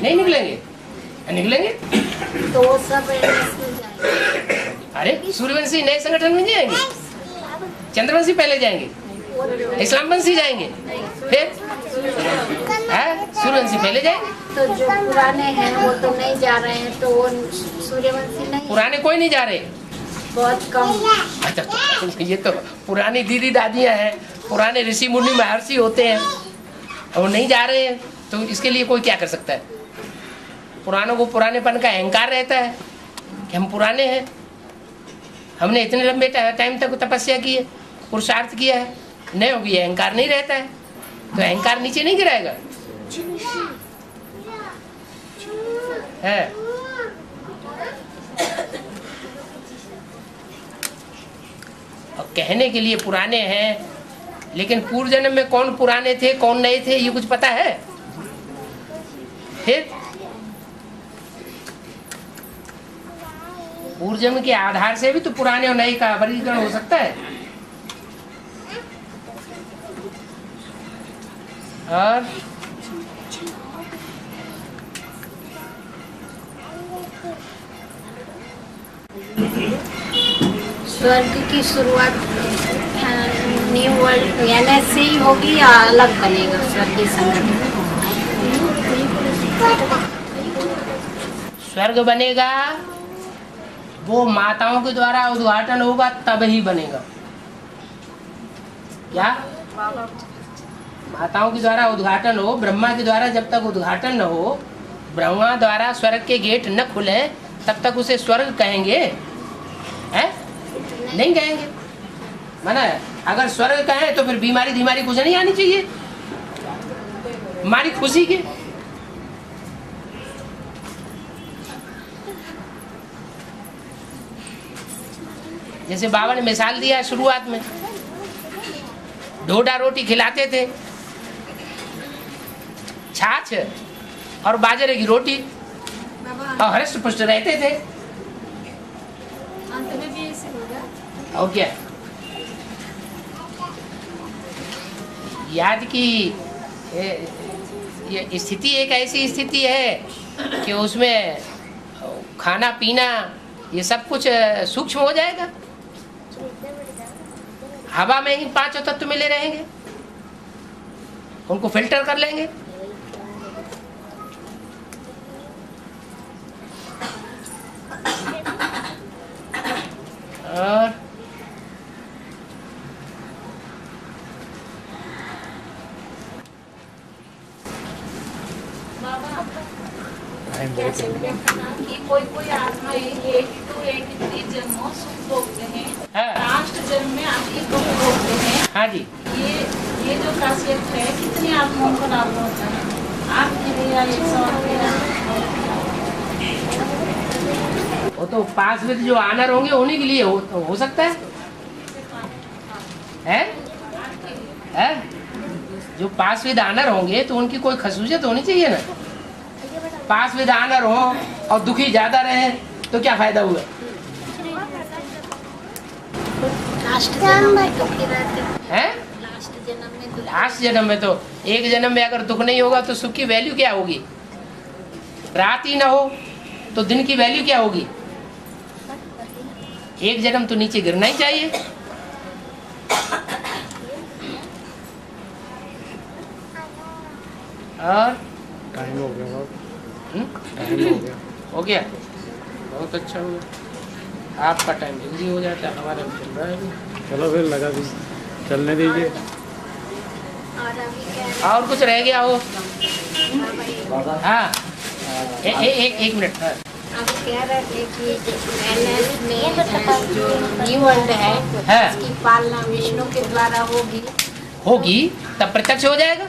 नहीं निकलेंगे? निकलेंगे तो वो सब NS में जाएंगे। अरे सूर्यवंशी नए संगठन में जाएंगे, चंद्रवंशी पहले जाएंगे, इस्लाम वंशी जाएंगे, फिर सूर्यवंशी पहले जाएंगे। तो जो पुराने हैं वो तो नहीं जा रहे हैं, तो वो सूर्यवंशी नहीं। पुराने कोई नहीं जा रहे, बहुत कम। अच्छा तो ये तो पुरानी दीदी दादियाँ हैं, पुराने ऋषि मुनि महर्षि होते हैं, और नहीं जा रहे हैं, तो इसके लिए कोई क्या कर सकता है। पुरानों को पुरानेपन का अहंकार रहता है कि हम पुराने हैं, हमने इतने लंबे टाइम तक तपस्या की है, पुरुषार्थ किया है, नहीं होगी, अहंकार नहीं रहता है, तो अहंकार नीचे नहीं गिराएगा है। और कहने के लिए पुराने हैं, लेकिन पूर्व जन्म में कौन पुराने थे कौन नए थे ये कुछ पता है? फिर पूर्व जन्म के आधार से भी तो पुराने और नए का वर्गीकरण हो सकता है। और स्वर्ग की शुरुआत न्यू वर्ल्ड यानी से ही होगी या अलग बनेगा स्वर्गीय संगठन? स्वर्ग बनेगा वो माताओं के द्वारा उद्घाटन होगा तब ही बनेगा। क्या माताओं के द्वारा उद्घाटन हो, ब्रह्मा के द्वारा जब तक उद्घाटन न हो, ब्रह्मा द्वारा स्वर्ग के गेट न खुले तब तक उसे स्वर्ग कहेंगे? हैं? नहीं कहेंगे। माना अगर स्वर्ग कहें तो फिर बीमारी धीमारी कुछ नहीं आनी चाहिए, हमारी खुशी की। जैसे बाबा ने मिसाल दिया शुरुआत में, ढोडा रोटी खिलाते थे, छाछ और बाजरे की रोटी, और हृष्ट पुष्ट रहते थे। अंत में भी ऐसे होगा। और क्या याद की ये स्थिति एक ऐसी स्थिति है कि उसमें खाना पीना ये सब कुछ सूक्ष्म हो जाएगा। हवा में ही पांचों तत्व मिले रहेंगे, उनको फिल्टर कर लेंगे। और कोई आत्मा 82 83 जन्मों सुख भोगते हैं, लास्ट जन्म में आपकी दुख भोगते हैं। हाँ जी, ये जो खासियत है कितनी आत्माओं को लाभ होता है आपके लिए? एक सवाल वो तो पास में जो आनर होंगे उन्हीं के लिए हो सकता है? है? जो पास विद आनर होंगे तो उनकी कोई खसूसियत होनी चाहिए ना। पास विद आनर हो और दुखी ज्यादा रहे तो क्या फायदा हुआ? लास्ट जन्म में दुखी रहते हैं? लास्ट जन्म में तो एक जन्म में अगर दुख नहीं होगा तो सुख की वैल्यू क्या होगी? रात ही ना हो तो दिन की वैल्यू क्या होगी? एक जन्म तो नीचे गिरना ही चाहिए। और टाइम हो गया, टाइम हो गया, बहुत अच्छा हो गया। आपका टाइम जल्दी हो जाता है, हमारा चल रहा है। चलो फिर लगा दी, चलने दीजिए। और कुछ रह गया हो? हाँ एक मिनट। हाँ आप कह रहे थे कि NS में जो न्यू वर्ल्ड है उसकी पालना विष्णु के द्वारा होगी तब प्रत्यक्ष हो जाएगा।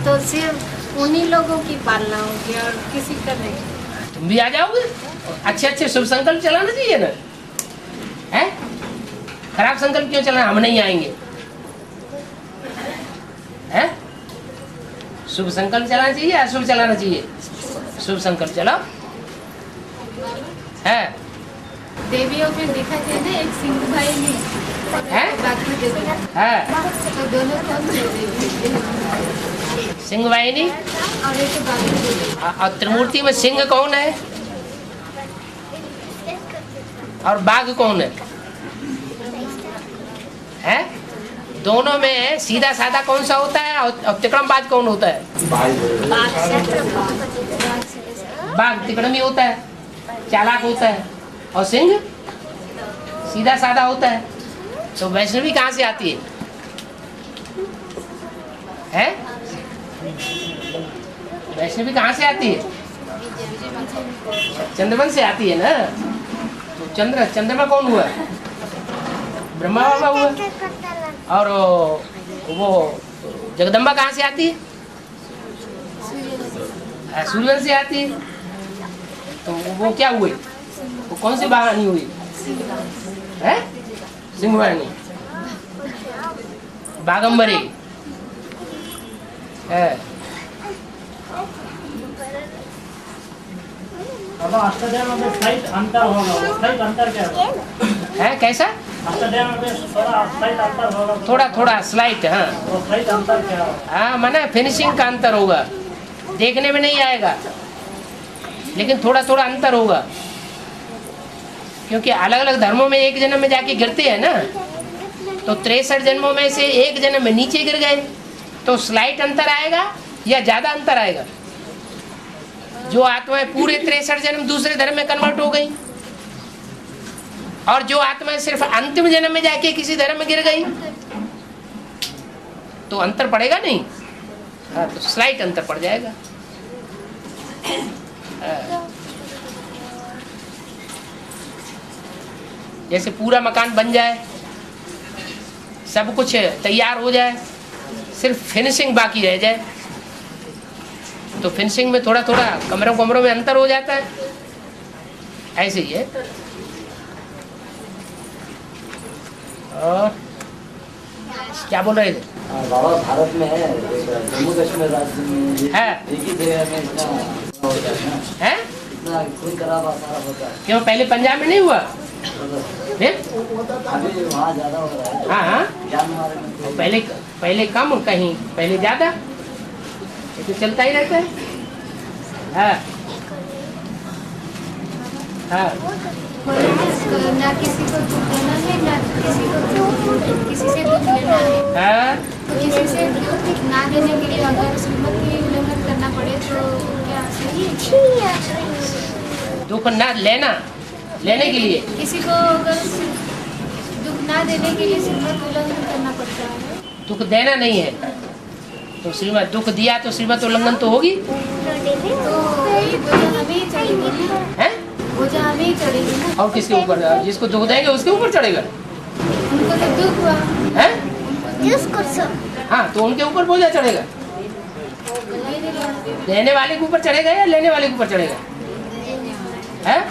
तो सिर्फ उन्हीं लोगों की पालना होगी और किसी का नहीं। तुम भी आ जाओगे। अच्छे शुभ संकल्प चलाना चाहिए ना, है? खराब संकल्प क्यों चलाना? हम नहीं आएंगे, है? शुभ संकल्प चलाना चाहिए, अशुभ चलाना चाहिए? शुभ संकल्प चलाओ। है देवियों में देखा गया ना, एक सिंह भाई ने है तो दोनों कौन से? सिंह वाहिनी और एक बाकी और त्रिमूर्ति में सिंह कौन है और बाघ कौन है? दोनों में सीधा साधा कौन सा होता है और तिकड़मबाज कौन होता है? बाघ तिकड़मी होता है, चालाक होता है, और सिंह सीधा साधा होता है। तो वैष्णवी कहाँ से आती है? हैं? वैष्णवी कहाँ से आती है? चंद्रमन से आती है ना। तो चंद्रमा कौन हुआ? ब्रह्मा बाबा हुआ। और वो जगदम्बा कहाँ से आती है? सूर्यवंश से आती है। तो वो क्या हुई? वो कौन सी वाहिनी हुई? है सिंह वाहिनी, बागंबरी है। अष्टाध्याय में स्लाइट अंतर होगा, स्लाइट अंतर क्या है? कैसा? अष्टाध्याय में थोड़ा स्लाइट अंतर होगा, थोड़ा स्लाइट। हाँ, तो स्लाइट अंतर क्या होगा? हाँ, माना फिनिशिंग का अंतर होगा, देखने में नहीं आएगा, लेकिन थोड़ा अंतर होगा। क्योंकि अलग अलग धर्मों में एक जन्म में जाके गिरते हैं ना, तो 63 जन्मों में से एक जन्म में नीचे गिर गए, तो स्लाइट अंतर आएगा या ज्यादा अंतर आएगा? जो आत्माएं पूरे 63 जन्म दूसरे धर्म में कन्वर्ट हो गई, और जो आत्माएं सिर्फ अंतिम जन्म में जाके किसी धर्म में गिर गई, तो अंतर पड़ेगा नहीं। हाँ, तो स्लाइट अंतर पड़ जाएगा। जैसे पूरा मकान बन जाए, सब कुछ तैयार हो जाए, सिर्फ फिनिशिंग बाकी रह जाए, तो फिनिशिंग में थोड़ा कमरों में अंतर हो जाता है। ऐसे ही है। और क्या बोल रहे थे? बाबा, भारत में है जम्मू कश्मीर राज्य में है एक ही जगह में इतना है, इतना खून खराबा सारा होता है। क्यों पहले पंजाब में नहीं हुआ? अभी वहाँ ज्यादा हो रहा है। हाँ, जान मारे में पहले कम, कहीं पहले ज्यादा, ये तो चलता ही रहता है। हाँ हाँ, ना किसी को दुख देना है, ना किसी से दुख लेना है। हाँ, तो किसी से दुख ना देने के लिए अगर श्रीमत की उल्लंघन करना पड़े तो क्या सही है? दुख ना लेने के लिए किसी को अगर दुख ना देने के लिए श्रीमत उल्लंघन करना पड़ता है। दुख देना नहीं है, तो श्रीमत दुख दिया तो श्रीमत उल्लंघन तो होगी। तो बोझा हमें ही चढ़ेगी है, बोझा हमें ही चढ़ेगी ना। और किसके ऊपर? जिसको दुख देंगे उसके ऊपर चढ़ेगा। उनको तो दुख हुआ है, जिसको हाँ, तो उनके ऊपर बोझा चढ़ेगा। देने वाले के ऊपर चढ़ेगा या लेने वाले के ऊपर चढ़ेगा? है,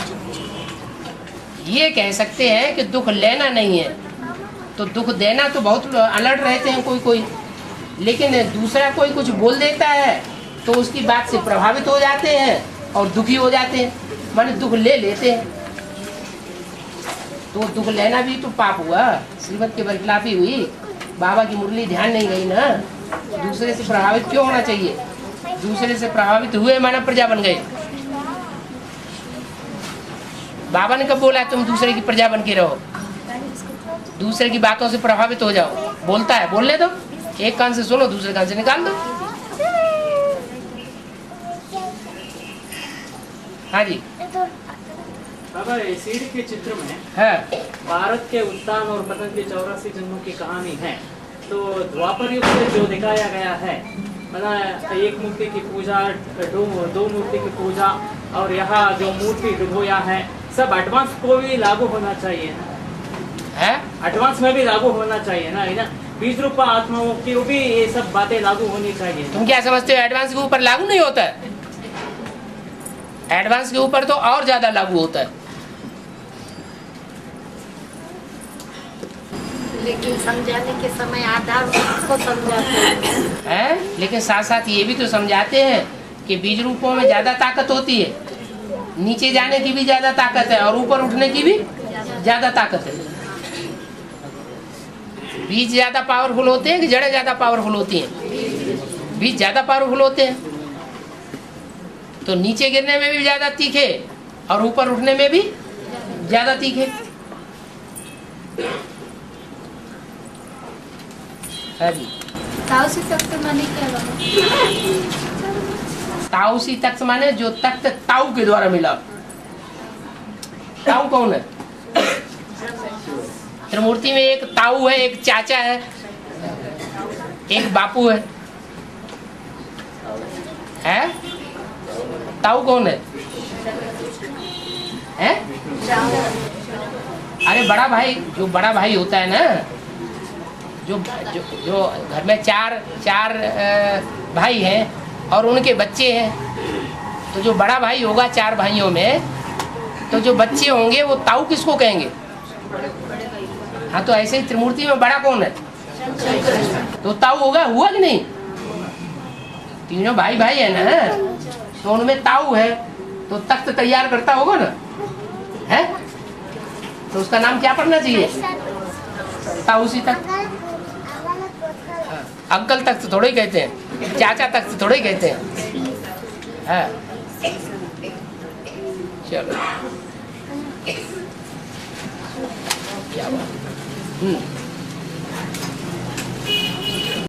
ये कह सकते हैं कि दुख लेना नहीं है, तो दुख देना तो बहुत अलर्ट रहते हैं कोई, लेकिन दूसरा कोई कुछ बोल देता है तो उसकी बात से प्रभावित हो जाते हैं और दुखी हो जाते हैं, माने दुख ले लेते हैं। तो दुख लेना भी तो पाप हुआ, श्रीमत के बरखिलाफी हुई, बाबा की मुरली ध्यान नहीं गई ना। दूसरे से प्रभावित क्यों होना चाहिए? दूसरे से प्रभावित हुए माना प्रजा बन गए। बाबा ने कब बोला तुम दूसरे की प्रजा बन के रहो? दूसरे की बातों से प्रभावित हो जाओ। बोलता है, बोलने दो, एक कान से सुनो, दूसरे कान से निकाल दो। हाँ जी बाबा, सीढ़ी के चित्र में है भारत के उत्थान और पतन के 84 जन्मों की कहानी है। तो द्वापर युग में जो दिखाया गया है, मतलब एक मूर्ति की पूजा, दो मूर्ति की पूजा, और यहाँ जो मूर्ति डुबोया है, सब एडवांस को भी लागू होना चाहिए ना? है, एडवांस में भी लागू होना चाहिए ना, है ना? बीज रूपा आत्माओं की भी ये सब बातें लागू होनी चाहिए। तुम क्या समझते हो एडवांस के ऊपर लागू नहीं होता है? एडवांस के ऊपर तो और ज्यादा लागू होता है। लेकिन समझाने के समय आधार को समझाते हैं, लेकिन साथ साथ ये भी तो समझाते हैं कि बीज रूपों में ज्यादा ताकत होती है, नीचे जाने की भी ज्यादा ताकत है और ऊपर उठने की भी ज्यादा ताकत है। बीज ज्यादा पावरफुल होते हैं कि जड़ें ज्यादा पावरफुल होती हैं? बीज ज्यादा पावरफुल होते हैं, तो नीचे गिरने में भी ज्यादा तीखे और ऊपर उठने में भी ज्यादा तीखे। हाँ जी। ताओसी तख्त माने क्या बाबा? ताओसी तख्त माने जो तख्त ताऊ के द्वारा मिला। ताऊ कौन है? त्रिमूर्ति में एक ताऊ है, एक चाचा है, एक बापू है। हैं? ताऊ कौन है? हैं? अरे बड़ा भाई, जो बड़ा भाई होता है ना, जो जो जो घर में चार भाई हैं और उनके बच्चे हैं, तो जो बड़ा भाई होगा 4 भाइयों में, तो जो बच्चे होंगे वो ताऊ किसको कहेंगे? हाँ, तो ऐसे ही त्रिमूर्ति में बड़ा कौन है? तो ताऊ होगा, हुआ कि नहीं? तीनों भाई भाई है ना, तो उनमें ताऊ है, तो तख्त तैयार करता होगा ना, है? तो उसका नाम क्या पड़ना चाहिए? ताऊसी तख्त। अंकल तख्त थोड़े ही कहते हैं, चाचा तख्त थोड़े ही कहते हैं। हाँ, चलो क्या बात।